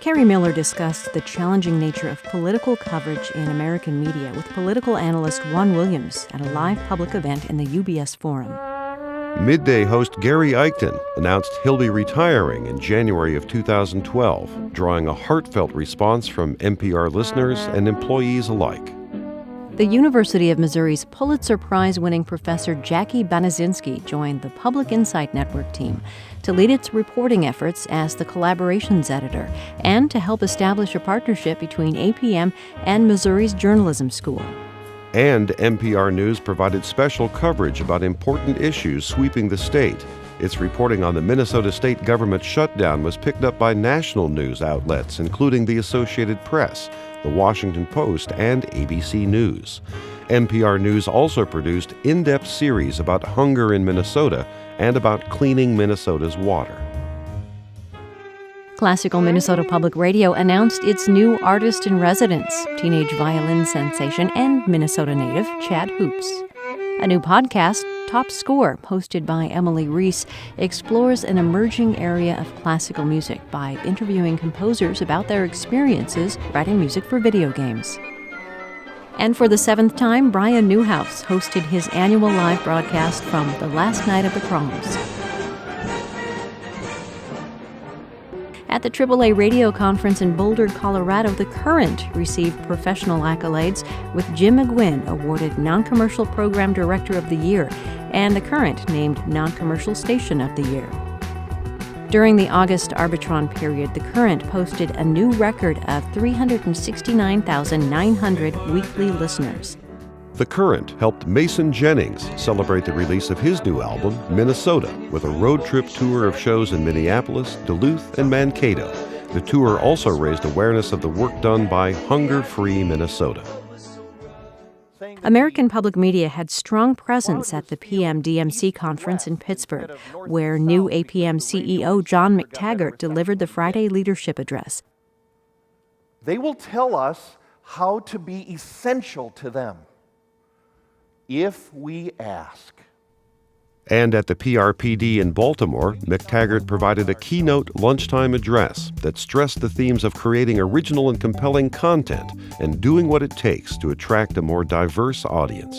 Carrie Miller discussed the challenging nature of political coverage in American media with political analyst Juan Williams at a live public event in the UBS Forum. Midday host Gary Eichten announced he'll be retiring in January of 2012, drawing a heartfelt response from NPR listeners and employees alike. The University of Missouri's Pulitzer Prize-winning professor Jackie Banazinski joined the Public Insight Network team to lead its reporting efforts as the collaborations editor and to help establish a partnership between APM and Missouri's journalism school. And NPR News provided special coverage about important issues sweeping the state. Its reporting on the Minnesota state government shutdown was picked up by national news outlets, including the Associated Press, The Washington Post, and ABC News. NPR News also produced in-depth series about hunger in Minnesota and about cleaning Minnesota's water. Classical Minnesota Public Radio announced its new artist-in-residence, teenage violin sensation and Minnesota native Chad Hoops. A new podcast, Top Score, hosted by Emily Reese, explores an emerging area of classical music by interviewing composers about their experiences writing music for video games. And for the seventh time, Brian Newhouse hosted his annual live broadcast from the last night of the proms. At the AAA Radio Conference in Boulder, Colorado, The Current received professional accolades, with Jim McGuinn awarded Non-Commercial Program Director of the Year and The Current named Non-Commercial Station of the Year. During the August Arbitron period, The Current posted a new record of 369,900 weekly listeners. The Current helped Mason Jennings celebrate the release of his new album, Minnesota, with a road trip tour of shows in Minneapolis, Duluth, and Mankato. The tour also raised awareness of the work done by Hunger Free Minnesota. American Public Media had strong presence at the PMDMC conference in Pittsburgh, where new APM CEO John McTaggart delivered the Friday leadership address. They will tell us how to be essential to them if we ask. And at the PRPD in Baltimore, McTaggart provided a keynote lunchtime address that stressed the themes of creating original and compelling content and doing what it takes to attract a more diverse audience.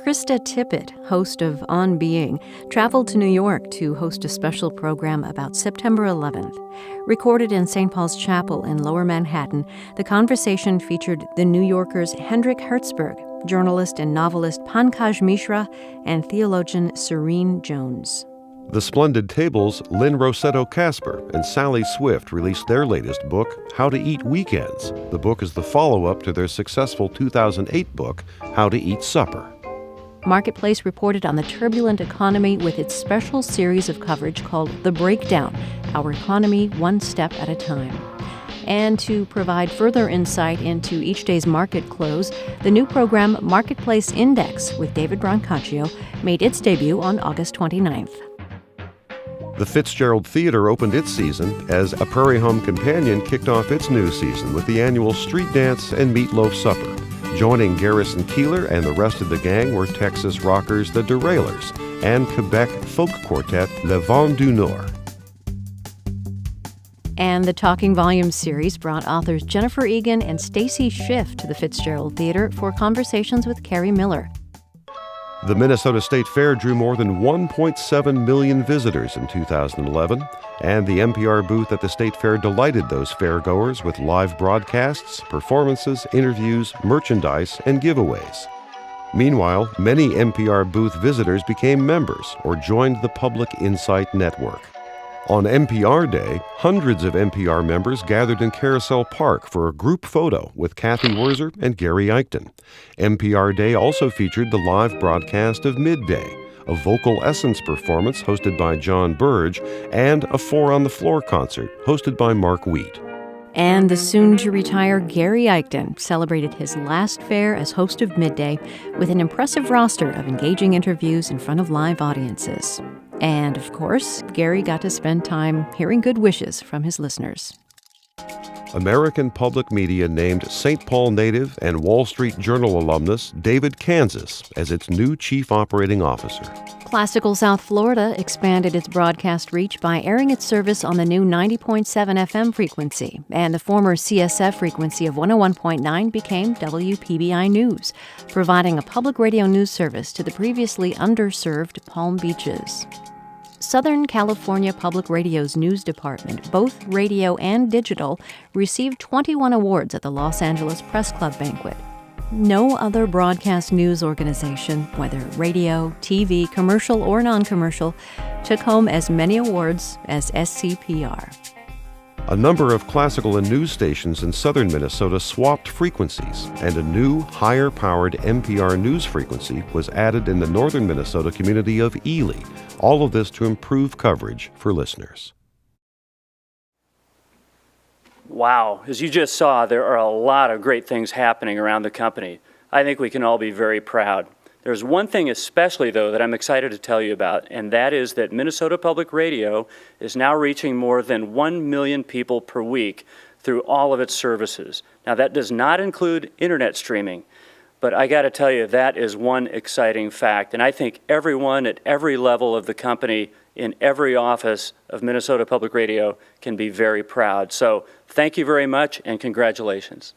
Krista Tippett, host of On Being, traveled to New York to host a special program about September 11th. Recorded in St. Paul's Chapel in Lower Manhattan, the conversation featured The New Yorker's Hendrik Hertzberg, journalist and novelist Pankaj Mishra, and theologian Serene Jones. The Splendid Table's Lynn Rossetto Casper and Sally Swift released their latest book, How to Eat Weekends. The book is the follow-up to their successful 2008 book, How to Eat Supper. Marketplace reported on the turbulent economy with its special series of coverage called The Breakdown, Our Economy One Step at a Time. And to provide further insight into each day's market close, the new program Marketplace Index with David Brancaccio made its debut on August 29th. The Fitzgerald Theater opened its season as A Prairie Home Companion kicked off its new season with the annual Street Dance and Meatloaf Supper. Joining Garrison Keillor and the rest of the gang were Texas rockers The Derailers and Quebec folk quartet Le Vent du Nord. And the Talking Volumes series brought authors Jennifer Egan and Stacy Schiff to the Fitzgerald Theater for conversations with Carrie Miller. The Minnesota State Fair drew more than 1.7 million visitors in 2011, and the NPR booth at the State Fair delighted those fairgoers with live broadcasts, performances, interviews, merchandise, and giveaways. Meanwhile, many NPR booth visitors became members or joined the Public Insight Network. On NPR Day, hundreds of NPR members gathered in Carousel Park for a group photo with Kathy Wurzer and Gary Eichten. NPR Day also featured the live broadcast of Midday, a vocal essence performance hosted by John Burge, and a Four on the Floor concert hosted by Mark Wheat. And the soon-to-retire Gary Eichten celebrated his last fair as host of Midday with an impressive roster of engaging interviews in front of live audiences. And, of course, Gary got to spend time hearing good wishes from his listeners. American Public Media named St. Paul native and Wall Street Journal alumnus David Kansas as its new chief operating officer. Classical South Florida expanded its broadcast reach by airing its service on the new 90.7 FM frequency, and the former CSF frequency of 101.9 became WPBI News, providing a public radio news service to the previously underserved Palm Beaches. Southern California Public Radio's news department, both radio and digital, received 21 awards at the Los Angeles Press Club banquet. No other broadcast news organization, whether radio, TV, commercial, or non-commercial, took home as many awards as SCPR. A number of classical and news stations in southern Minnesota swapped frequencies, and a new, higher-powered NPR news frequency was added in the northern Minnesota community of Ely, all of this to improve coverage for listeners. Wow, as you just saw, there are a lot of great things happening around the company. I think we can all be very proud. There's one thing especially, though, that I'm excited to tell you about, and that is that Minnesota Public Radio is now reaching more than 1 million people per week through all of its services. Now, that does not include internet streaming, but I got to tell you, that is one exciting fact, and I think everyone at every level of the company in every office of Minnesota Public Radio can be very proud. So thank you very much, and congratulations.